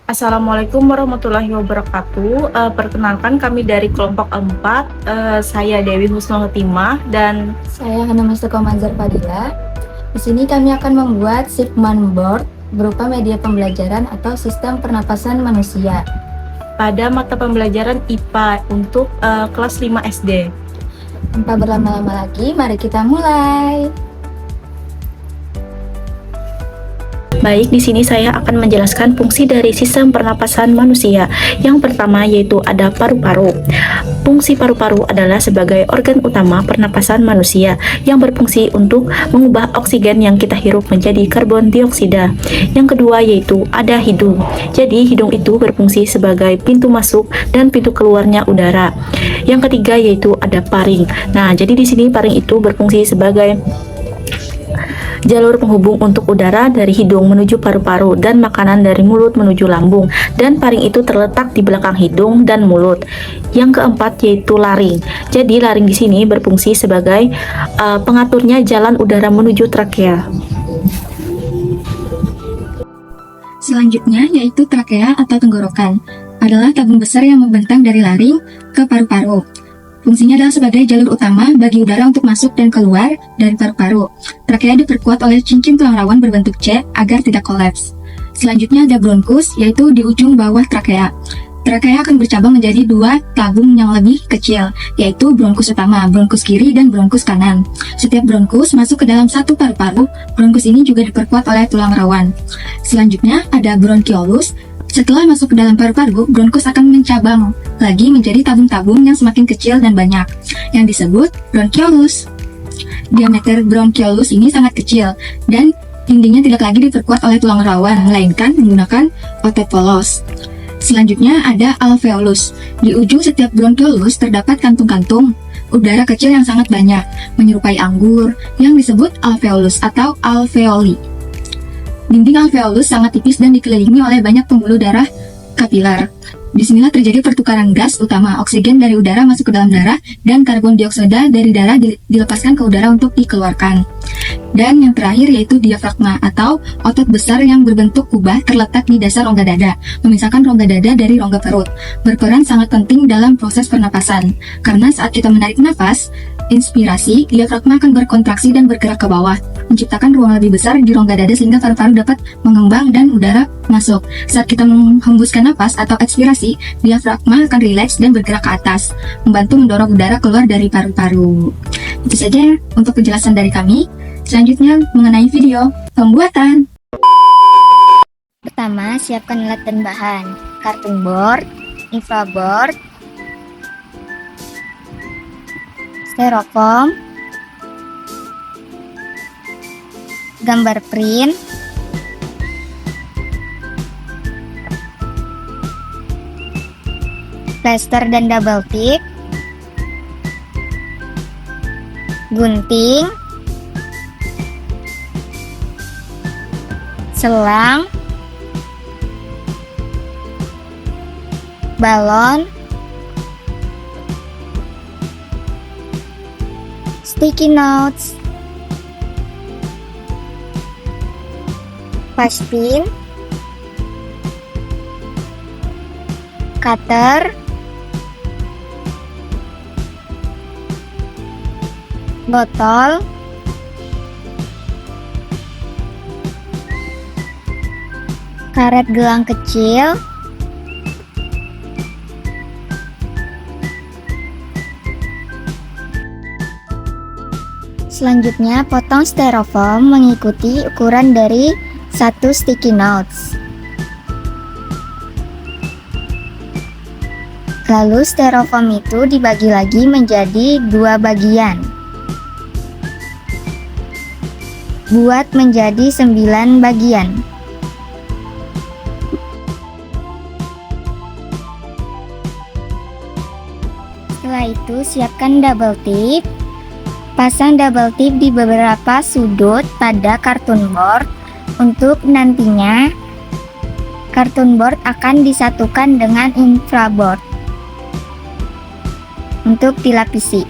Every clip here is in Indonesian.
Assalamualaikum warahmatullahi wabarakatuh. Perkenalkan kami dari kelompok 4. Saya Dewi Husnul Khotimah dan Saya Hana Mustaqo Manzar Fadila. Di sini kami akan membuat Shipman Board berupa media pembelajaran atau sistem pernapasan manusia. pada mata pembelajaran IPA untuk kelas 5 SD. Tanpa berlama-lama lagi, mari kita mulai. Baik, di sini saya akan menjelaskan fungsi dari sistem pernapasan manusia. Yang pertama yaitu ada paru-paru. Fungsi paru-paru adalah sebagai organ utama pernapasan manusia yang berfungsi untuk mengubah oksigen yang kita hirup menjadi karbon dioksida. Yang kedua yaitu ada hidung. Jadi hidung itu berfungsi sebagai pintu masuk dan pintu keluarnya udara. Yang ketiga yaitu ada paring. Nah, jadi di sini paring itu berfungsi sebagai jalur penghubung untuk udara dari hidung menuju paru-paru dan makanan dari mulut menuju lambung, dan paring itu terletak di belakang hidung dan mulut. Yang keempat yaitu laring. Jadi laring di sini berfungsi sebagai pengaturnya jalan udara menuju trakea. Selanjutnya yaitu trakea atau tenggorokan. Adalah tabung besar yang membentang dari laring ke paru-paru. Fungsinya adalah sebagai jalur utama bagi udara untuk masuk dan keluar dari paru-paru. Trakea diperkuat oleh cincin tulang rawan berbentuk C agar tidak kolaps. Selanjutnya ada bronkus, yaitu di ujung bawah trakea. Trakea akan bercabang menjadi dua tabung yang lebih kecil, yaitu bronkus utama, bronkus kiri, dan bronkus kanan. Setiap bronkus masuk ke dalam satu paru-paru. Bronkus ini juga diperkuat oleh tulang rawan. Selanjutnya ada bronkiolus. Setelah masuk ke dalam paru-paru, bronkus akan mencabang lagi menjadi tabung-tabung yang semakin kecil dan banyak, yang disebut bronkiolus. Diameter bronkiolus ini sangat kecil, dan dindingnya tidak lagi diperkuat oleh tulang rawan, melainkan menggunakan otot polos. Selanjutnya ada alveolus. Di ujung setiap bronkiolus terdapat kantung-kantung udara kecil yang sangat banyak, menyerupai anggur, yang disebut alveolus atau alveoli. Dinding alveolus sangat tipis dan dikelilingi oleh banyak pembuluh darah kapiler. Disinilah terjadi pertukaran gas utama, oksigen dari udara masuk ke dalam darah, dan karbon dioksida dari darah dilepaskan ke udara untuk dikeluarkan. Dan yang terakhir yaitu diafragma atau otot besar yang berbentuk kubah terletak di dasar rongga dada, memisahkan rongga dada dari rongga perut. Berperan sangat penting dalam proses pernapasan, karena saat kita menarik nafas, inspirasi, diafragma akan berkontraksi dan bergerak ke bawah, menciptakan ruang lebih besar di rongga dada sehingga paru-paru dapat mengembang dan udara masuk. Saat kita menghembuskan napas atau ekspirasi, diafragma akan rileks dan bergerak ke atas, membantu mendorong udara keluar dari paru-paru. Itu saja untuk penjelasan dari kami. Selanjutnya mengenai video pembuatan. Pertama, siapkan alat dan bahan. Kartun board, infraboard, styrofoam, gambar print, plester dan double tip, gunting, selang, balon, sticky notes, paspin, cutter, botol, karet gelang kecil, selanjutnya potong styrofoam mengikuti ukuran dari satu sticky notes. Lalu styrofoam itu dibagi lagi menjadi dua bagian. Buat menjadi 9 bagian. Setelah itu siapkan double tip. Pasang double tip di beberapa sudut pada kartun board. Untuk nantinya kartun board akan disatukan dengan infraboard untuk dilapisi.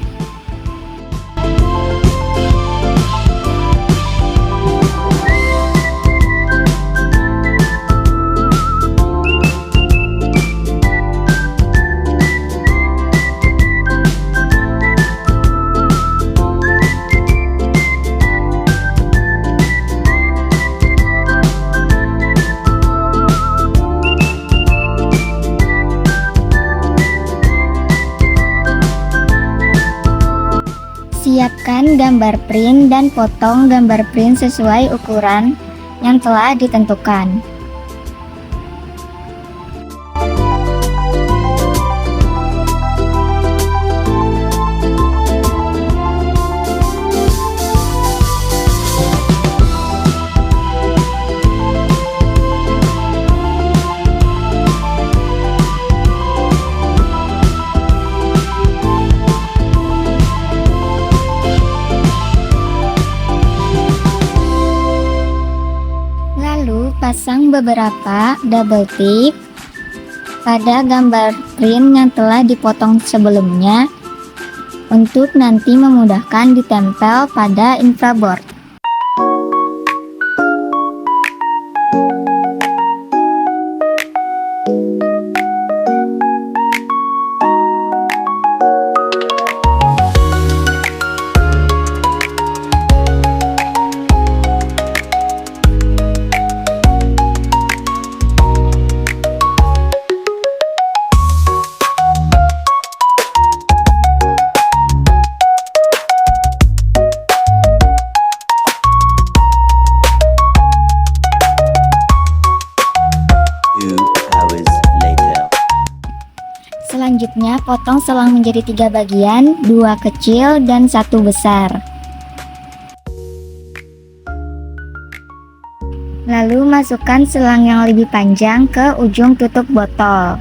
Siapkan gambar print dan potong gambar print sesuai ukuran yang telah ditentukan. Lalu pasang beberapa double tip pada gambar print yang telah dipotong sebelumnya untuk nanti memudahkan ditempel pada infraboard. Selanjutnya, potong selang menjadi 3 bagian, 2 kecil dan 1 besar. Lalu masukkan selang yang lebih panjang ke ujung tutup botol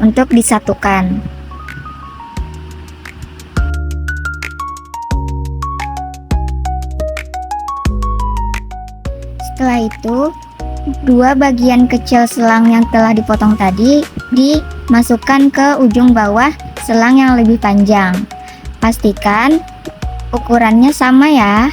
untuk disatukan. Setelah itu, 2 bagian kecil selang yang telah dipotong tadi dimasukkan ke ujung bawah selang yang lebih panjang. Pastikan ukurannya sama ya.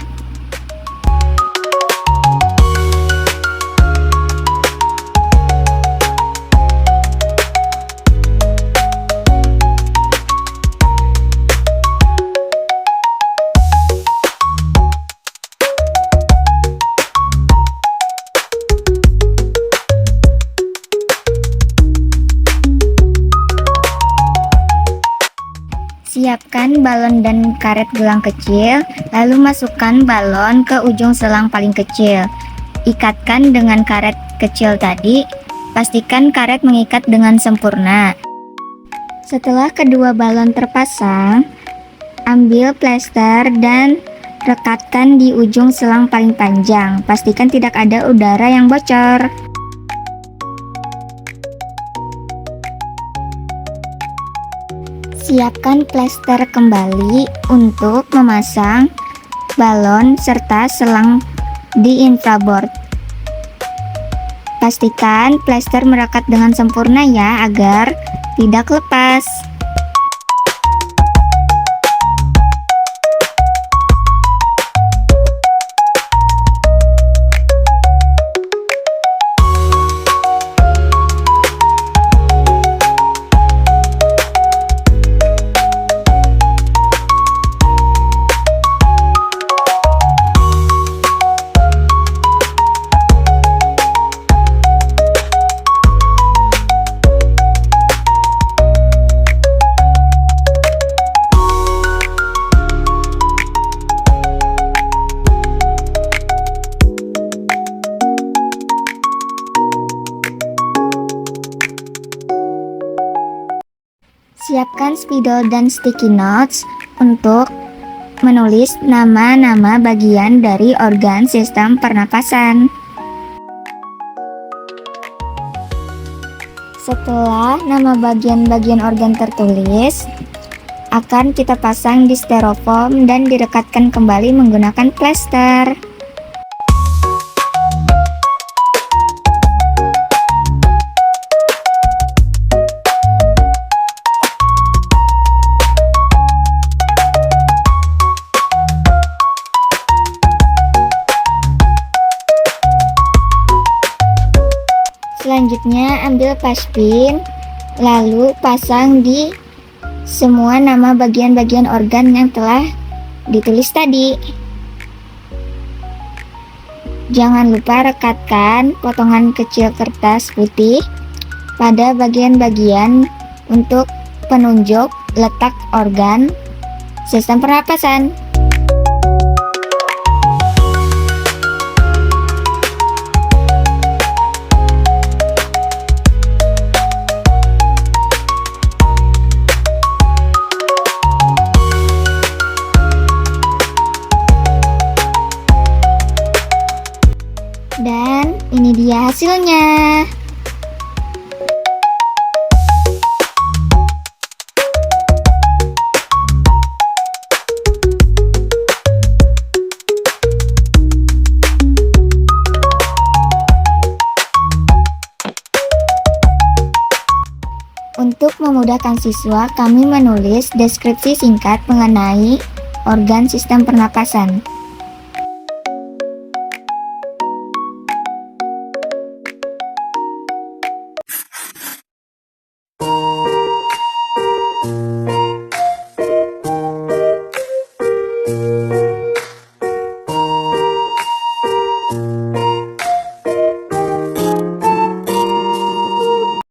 Siapkan balon dan karet gelang kecil, lalu masukkan balon ke ujung selang paling kecil. Ikatkan dengan karet kecil tadi, pastikan karet mengikat dengan sempurna. Setelah kedua balon terpasang, ambil plester dan rekatkan di ujung selang paling panjang. Pastikan tidak ada udara yang bocor. Siapkan plester kembali untuk memasang balon serta selang di infraboard. Pastikan plester merekat dengan sempurna ya agar tidak lepas. Siapkan spidol dan sticky notes untuk menulis nama-nama bagian dari organ sistem pernapasan. Setelah nama bagian-bagian organ tertulis, akan kita pasang di styrofoam dan direkatkan kembali menggunakan plester. Selanjutnya ambil paspin, lalu pasang di semua nama bagian-bagian organ yang telah ditulis tadi. Jangan lupa rekatkan potongan kecil kertas putih pada bagian-bagian untuk penunjuk letak organ sistem pernapasan. Dan ini dia hasilnya. Untuk memudahkan siswa, kami menulis deskripsi singkat mengenai organ sistem pernapasan.